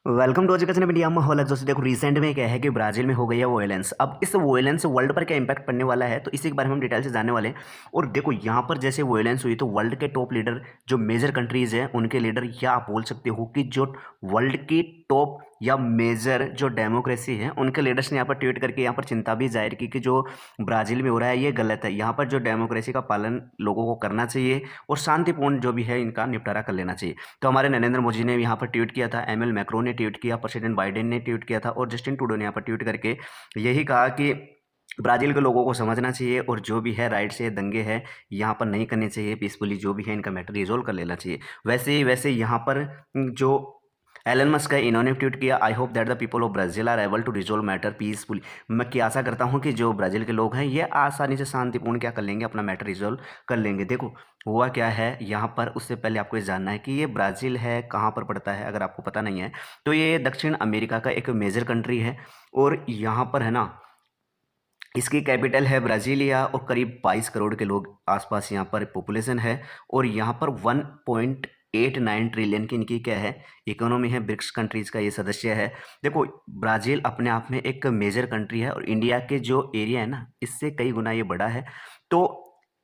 Welcome to education media माहौल जो देखो रिसेंट में क्या है कि ब्राजील में हो गई है वोयलेंस। अब इस वोयलेंस से वर्ल्ड पर क्या इंपैक्ट पड़ने वाला है तो इसी के बारे में हम डिटेल से जानने वाले हैं। और देखो यहाँ पर जैसे वोयलेंस हुई तो वर्ल्ड के टॉप लीडर जो मेजर कंट्रीज हैं उनके लीडर, या आप बोल सकते हो कि जो वर्ल्ड की टॉप या मेजर जो डेमोक्रेसी है उनके लीडर्स ने यहाँ पर ट्वीट करके यहाँ पर चिंता भी जाहिर की कि जो ब्राजील में हो रहा है ये गलत है। यहाँ पर जो डेमोक्रेसी का पालन लोगों को करना चाहिए और शांतिपूर्ण जो भी है इनका निपटारा कर लेना चाहिए। तो हमारे नरेंद्र मोदी ने यहाँ पर ट्वीट किया था, एमएल मैक्रो ने ट्वीट किया, प्रेसिडेंट बाइडेन ने ट्वीट किया था और जस्टिन ट्रूडो ने यहाँ पर ट्वीट करके यही कहा कि ब्राज़ील के लोगों को समझना चाहिए और जो भी है राइट से दंगे हैं यहाँ पर नहीं करने चाहिए, पीसफुली जो भी है इनका मैटर रिजोल्व कर लेना चाहिए। वैसे यहाँ पर जो एलन मस्क है इन्होंने ट्वीट किया, I hope that the people of Brazil are able to resolve matter peacefully. मैं क्या आशा करता हूँ कि जो ब्राज़ील के लोग हैं ये आसानी से शांतिपूर्ण क्या कर लेंगे, अपना मैटर रिजोल्व कर लेंगे। देखो हुआ क्या है यहाँ पर, उससे पहले आपको ये जानना है कि ये ब्राज़ील है कहाँ पर पड़ता है। अगर आपको पता नहीं है तो ये दक्षिण अमेरिका का एक मेजर कंट्री है और यहाँ पर है ना इसकी कैपिटल है ब्राज़ीलिया और करीब 22 करोड़ के लोग आसपास यहाँ पर पॉपुलेशन है। और यहाँ पर 1.89 ट्रिलियन की इनकी क्या है इकोनॉमी है, ब्रिक्स कंट्रीज़ का ये सदस्य है। देखो ब्राज़ील अपने आप में एक मेजर कंट्री है और इंडिया के जो एरिया है ना इससे कई गुना ये बड़ा है। तो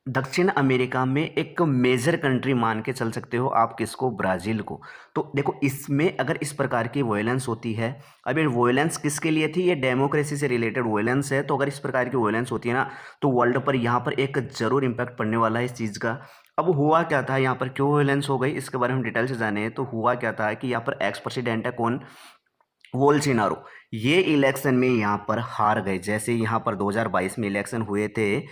दक्षिण अमेरिका में एक मेजर कंट्री मान के चल सकते हो आप किसको, ब्राज़ील को। तो देखो इसमें अगर इस प्रकार की वोयलेंस होती है, अब ये वोयलेंस किसके लिए थी, ये डेमोक्रेसी से रिलेटेड वोयलेंस है। तो अगर इस प्रकार की वोयलेंस होती है ना तो वर्ल्ड पर यहाँ पर एक ज़रूर इम्पैक्ट पड़ने वाला है इस चीज़ का। अब हुआ क्या था यहाँ पर, क्यों वोयलेंस हो गई इसके बारे में डिटेल से जाने। तो हुआ क्या था कि यहाँ पर एक्स प्रेसिडेंट है कौन, बोल्सोनारो, ये इलेक्शन में यहाँ पर हार गए। जैसे यहाँ पर 2022 में इलेक्शन हुए थे,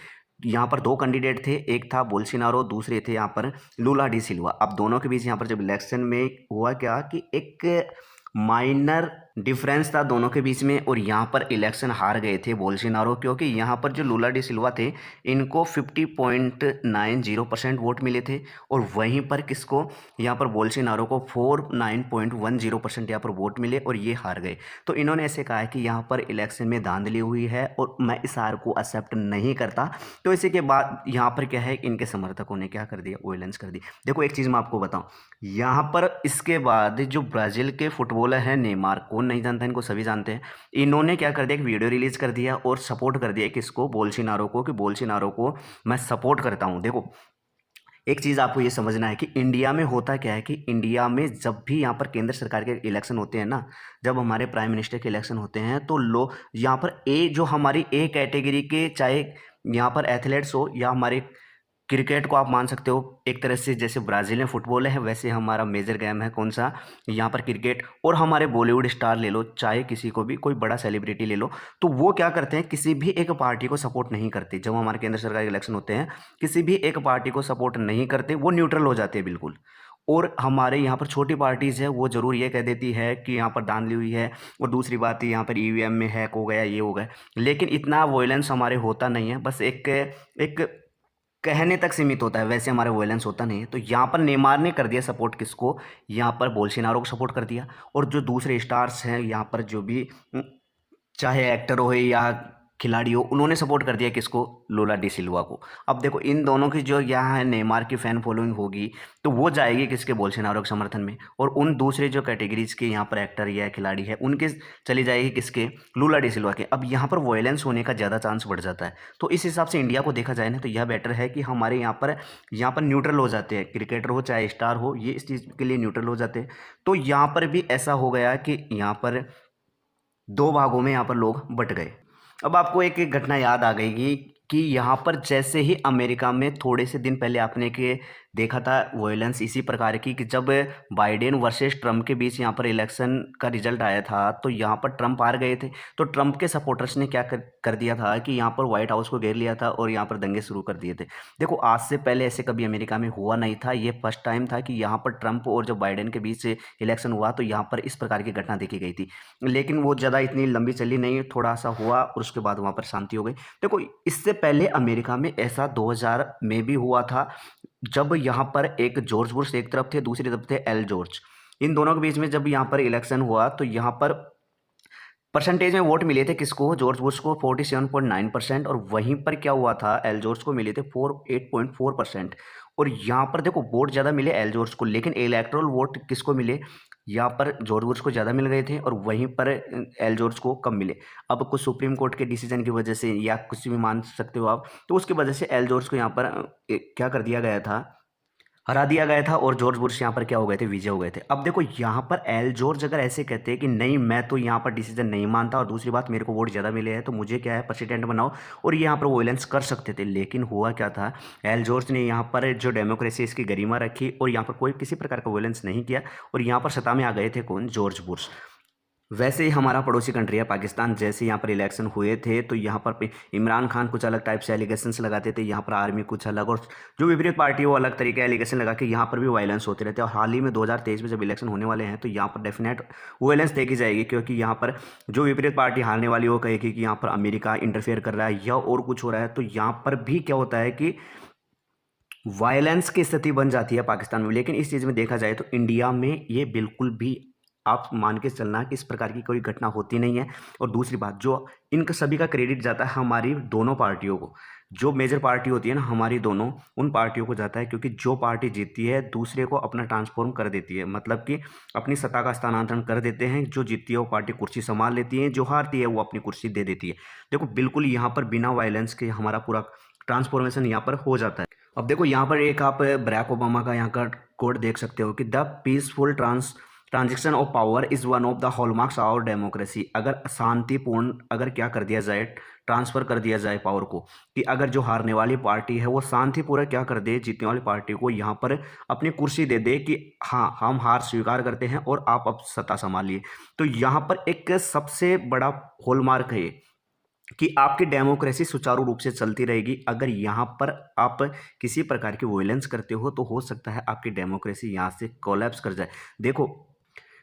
यहाँ पर दो कैंडिडेट थे, एक था बोल्सोनारो, दूसरे थे यहाँ पर लूला डी सिल्वा। अब दोनों के बीच यहाँ पर जब इलेक्शन में हुआ क्या कि एक माइनर डिफरेंस था दोनों के बीच में और यहाँ पर इलेक्शन हार गए थे बोल्सोनारो, क्योंकि यहाँ पर जो लूला डी सिल्वा थे इनको 50.90% वोट मिले थे और वहीं पर किसको, यहाँ पर बोल्सोनारो को 49.10% यहाँ पर वोट मिले और ये हार गए। तो इन्होंने ऐसे कहा है कि यहाँ पर इलेक्शन में धांधली हुई है और मैं इस हार को एक्सेप्ट नहीं करता। तो इसी के बाद यहाँ पर क्या है, इनके समर्थकों ने क्या कर दिया, वोयलेंस कर दी। देखो एक चीज़ मैं आपको बताऊँ, यहाँ पर इसके बाद जो ब्राज़ील के फुटबॉलर हैं नेमार, कौन नहीं जानता इनको, सभी जानते हैं। इन्होंने क्या कर दिया, एक वीडियो रिलीज कर दिया और सपोर्ट कर दिया किसको, बोल्सोनारो को, कि बोल्सोनारो को मैं सपोर्ट करता हूँ। देखो एक चीज़ आपको ये समझना है कि इंडिया में होता क्या है कि इंडिया में जब भी यहाँ पर केंद्र सरकार के इलेक्शन होते हैं ना, जब हमारे प्राइम मिनिस्टर के इलेक्शन होते हैं तो लोग यहाँ पर जो हमारी ए कैटेगरी के, चाहे यहाँ पर एथलीट्स हो या हमारे क्रिकेट को आप मान सकते हो एक तरह से, जैसे ब्राज़ील में फुटबॉल है वैसे हमारा मेजर गेम है कौन सा, यहाँ पर क्रिकेट। और हमारे बॉलीवुड स्टार ले लो, चाहे किसी को भी, कोई बड़ा सेलिब्रिटी ले लो, तो वो क्या करते हैं, किसी भी एक पार्टी को सपोर्ट नहीं करते। जब हमारे केंद्र सरकार के इलेक्शन होते हैं किसी भी एक पार्टी को सपोर्ट नहीं करते, वो न्यूट्रल हो जाते हैं बिल्कुल। और हमारे यहाँ पर छोटी पार्टीज़ है वो ज़रूर ये कह देती है कि यहाँ पर धांधली हुई है और दूसरी बात यहाँ पर ईवीएम में हैक हो गया, ये हो गया। लेकिन इतना वॉयलेंस हमारे होता नहीं है, बस एक एक कहने तक सीमित होता है, वैसे हमारे वॉयलेंस होता नहीं है। तो यहाँ पर नेमार ने कर दिया सपोर्ट किसको, यहाँ पर बोल्सोनारो को सपोर्ट कर दिया। और जो दूसरे स्टार्स हैं यहाँ पर जो भी चाहे एक्टर हो या खिलाड़ी हो, उन्होंने सपोर्ट कर दिया किसको, लूला डी सिल्वा को। अब देखो इन दोनों की जो यहाँ है नेमार की फ़ैन फॉलोइंग होगी तो वो जाएगी किसके, बोल्सोनारो के समर्थन में। और उन दूसरे जो कैटेगरीज के यहाँ पर एक्टर या खिलाड़ी है उनके चली जाएगी किसके, लूला डी सिल्वा के। अब यहाँ पर वॉयलेंस होने का ज़्यादा चांस बढ़ जाता है। तो इस हिसाब से इंडिया को देखा जाए ना तो यह बेटर है कि हमारे यहाँ पर न्यूट्रल हो जाते हैं, क्रिकेटर हो चाहे स्टार हो, ये इस चीज़ के लिए न्यूट्रल हो जाते हैं। तो यहाँ पर भी ऐसा हो गया कि यहाँ पर दो भागों में यहाँ पर लोग बट गए। अब आपको एक एक घटना याद आ गई कि यहाँ पर जैसे ही अमेरिका में थोड़े से दिन पहले आपने के देखा था वॉयलेंस इसी प्रकार की, कि जब बाइडेन वर्सेस ट्रम्प के बीच यहाँ पर इलेक्शन का रिजल्ट आया था तो यहाँ पर ट्रम्प हार गए थे। तो ट्रम्प के सपोर्टर्स ने क्या कर दिया था कि यहाँ पर व्हाइट हाउस को घेर लिया था और यहाँ पर दंगे शुरू कर दिए थे। देखो आज से पहले ऐसे कभी अमेरिका में हुआ नहीं था, ये फर्स्ट टाइम था कि यहाँ पर ट्रम्प और जब बाइडेन के बीच इलेक्शन हुआ तो यहाँ पर इस प्रकार की घटना देखी गई थी। लेकिन वो ज़्यादा इतनी लंबी चली नहीं, थोड़ा सा हुआ और उसके बाद वहाँ पर शांति हो गई। देखो इससे पहले अमेरिका में ऐसा 2000 में भी हुआ था, जब यहाँ पर एक जॉर्ज बुश एक तरफ थे, दूसरी तरफ थे एल जॉर्ज। इन दोनों के बीच में जब यहाँ पर इलेक्शन हुआ तो यहाँ पर परसेंटेज में वोट मिले थे किसको, जॉर्ज बुश को 47.9%। और वहीं पर क्या हुआ था, एल जॉर्ज को मिले थे 8.4%। और यहाँ पर देखो वोट ज़्यादा मिले एल जॉर्ज को, लेकिन इलेक्टोरल वोट किसको मिले, यहाँ पर जॉर्ज बुश को ज़्यादा मिल गए थे और वहीं पर एल जॉर्ज को कम मिले। अब कुछ सुप्रीम कोर्ट के डिसीजन की वजह से या कुछ भी मान सकते हो आप, तो उसकी वजह से एल जॉर्ज को यहाँ पर क्या कर दिया गया था, हरा दिया गया था और जॉर्ज बुश यहाँ पर क्या हो गए थे, विजय हो गए थे। अब देखो यहाँ पर एल जॉर्ज अगर ऐसे कहते हैं कि नहीं मैं तो यहाँ पर डिसीजन नहीं मानता और दूसरी बात मेरे को वोट ज़्यादा मिले हैं तो मुझे क्या है प्रेसिडेंट बनाओ, और यहाँ पर वोलेंस कर सकते थे। लेकिन हुआ क्या था, एल जॉर्ज ने यहाँ पर जो डेमोक्रेसी इसकी गरिमा रखी और यहाँ पर कोई किसी प्रकार का वोलेंस नहीं किया और यहाँ पर सत्ता में आ गए थे कौन, जॉर्ज बुश। वैसे ही हमारा पड़ोसी कंट्री है पाकिस्तान, जैसे यहाँ पर इलेक्शन हुए थे तो यहाँ पर इमरान खान कुछ अलग टाइप से एलिगेशंस लगाते थे, यहाँ पर आर्मी कुछ अलग, और जो विपरीत पार्टी वो अलग तरीके एलिगेशन लगा के यहाँ पर भी वायलेंस होते रहते हैं। और हाल ही में 2023 में जब इलेक्शन होने वाले हैं तो यहाँ पर डेफिनेट वायलेंस देखी जाएगी, क्योंकि यहाँ पर जो विपरीत पार्टी हारने वाली वो कहेगी कि यहाँ पर अमेरिका इंटरफेयर कर रहा है या और कुछ हो रहा है। तो यहाँ पर भी क्या होता है कि वायलेंस की स्थिति बन जाती है पाकिस्तान में। लेकिन इस चीज़ में देखा जाए तो इंडिया में ये बिल्कुल भी आप मान के चलना कि इस प्रकार की कोई घटना होती नहीं है। और दूसरी बात, जो इनका सभी का क्रेडिट जाता है हमारी दोनों पार्टियों को, जो मेजर पार्टी होती है ना हमारी दोनों, उन पार्टियों को जाता है, क्योंकि जो पार्टी जीतती है दूसरे को अपना ट्रांसफॉर्म कर देती है, मतलब कि अपनी सत्ता का स्थानांतरण कर देते हैं। जो जीतती है वो पार्टी कुर्सी संभाल लेती है, जो हारती है वो अपनी कुर्सी दे देती है। देखो बिल्कुल यहाँ पर बिना वायलेंस के हमारा पूरा ट्रांसफॉर्मेशन यहाँ पर हो जाता है। अब देखो यहाँ पर एक आप बराक ओबामा का यहाँ का कोड देख सकते हो कि the peaceful transaction of power is one of the hallmarks of democracy. अगर शांतिपूर्ण अगर क्या कर दिया जाए, ट्रांसफ़र कर दिया जाए पावर को, कि अगर जो हारने वाली पार्टी है वो शांतिपूर्वक क्या कर दे, जीतने वाली पार्टी को यहाँ पर अपनी कुर्सी दे दे कि हाँ हम हार स्वीकार करते हैं और आप अब सत्ता संभालिए। तो यहाँ पर एक सबसे बड़ा हॉलमार्क है कि आपकी डेमोक्रेसी सुचारू रूप से चलती रहेगी। अगर यहाँ पर आप किसी प्रकार की वोलेंस करते हो तो हो सकता है आपकी डेमोक्रेसी यहाँ से कोलैप्स कर जाए। देखो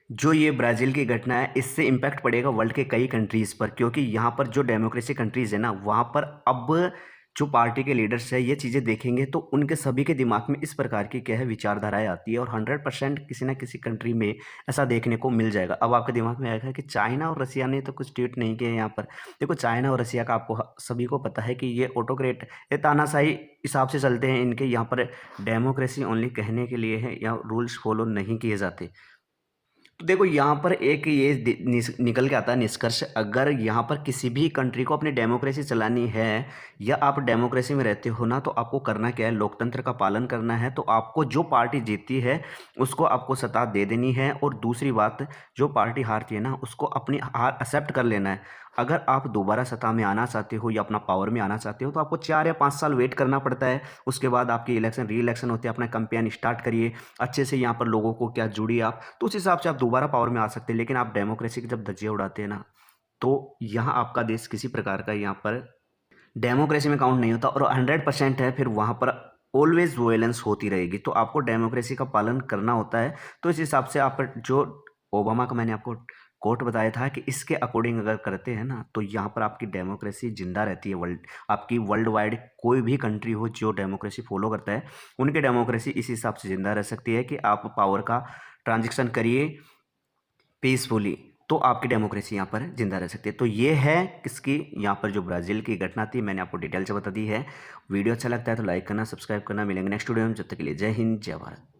जो ये ब्राज़ील की घटना है इससे इम्पैक्ट पड़ेगा वर्ल्ड के कई कंट्रीज़ पर, क्योंकि यहाँ पर जो डेमोक्रेसी कंट्रीज़ है ना वहाँ पर अब जो पार्टी के लीडर्स है ये चीज़ें देखेंगे तो उनके सभी के दिमाग में इस प्रकार की क्या है विचारधाराएं आती है, और 100% किसी ना किसी कंट्री में ऐसा देखने को मिल जाएगा। अब आपके दिमाग में आएगा कि चाइना और रसिया ने तो कुछ ट्वीट नहीं किए यहाँ पर। देखो चाइना और रसिया का आपको सभी को पता है कि ये ऑटोक्रेट, ये तानाशाही हिसाब से चलते हैं। इनके यहाँ पर डेमोक्रेसी ओनली कहने के लिए है या रूल्स फॉलो नहीं किए जाते। तो देखो यहाँ पर एक ये निकल के आता है निष्कर्ष, अगर यहाँ पर किसी भी कंट्री को अपनी डेमोक्रेसी चलानी है या आप डेमोक्रेसी में रहते हो ना, तो आपको करना क्या है, लोकतंत्र का पालन करना है। तो आपको जो पार्टी जीतती है उसको आपको सत्ता दे देनी है, और दूसरी बात जो पार्टी हारती है ना उसको अपनी हार एक्सेप्ट कर लेना है। अगर आप दोबारा सत्ता में आना चाहते हो या अपना पावर में आना चाहते हो तो आपको 4 या 5 साल वेट करना पड़ता है। उसके बाद आपकी इलेक्शन री इलेक्शन होती है, अपना कैंपेन स्टार्ट करिए अच्छे से, यहाँ पर लोगों को क्या जुड़िए आप, तो उस हिसाब से आप दोबारा पावर में आ सकते हैं। लेकिन आप डेमोक्रेसी की जब धज्जियां उड़ाते हैं ना तो यहाँ आपका देश किसी प्रकार का यहाँ पर डेमोक्रेसी में काउंट नहीं होता, और 100% है फिर वहाँ पर ऑलवेज वोलेंस होती रहेगी। तो आपको डेमोक्रेसी का पालन करना होता है। तो इस हिसाब से आप जो ओबामा का मैंने आपको कोट बताया था कि इसके अकॉर्डिंग अगर करते हैं ना तो यहाँ पर आपकी डेमोक्रेसी जिंदा रहती है। आपकी वर्ल्ड वाइड कोई भी कंट्री हो जो डेमोक्रेसी फॉलो करता है उनकी डेमोक्रेसी इस हिसाब से जिंदा रह सकती है कि आप पावर का ट्रांजेक्शन करिए पीसफुली, तो आपकी डेमोक्रेसी यहाँ पर जिंदा रह सकती है। तो ये है किसकी, यहाँ पर जो ब्राज़ील की घटना थी मैंने आपको डिटेल से बता दी है। वीडियो अच्छा लगता है तो लाइक करना, सब्सक्राइब करना। मिलेंगे नेक्स्ट वीडियो में, जब तक के लिए जय हिंद जय भारत।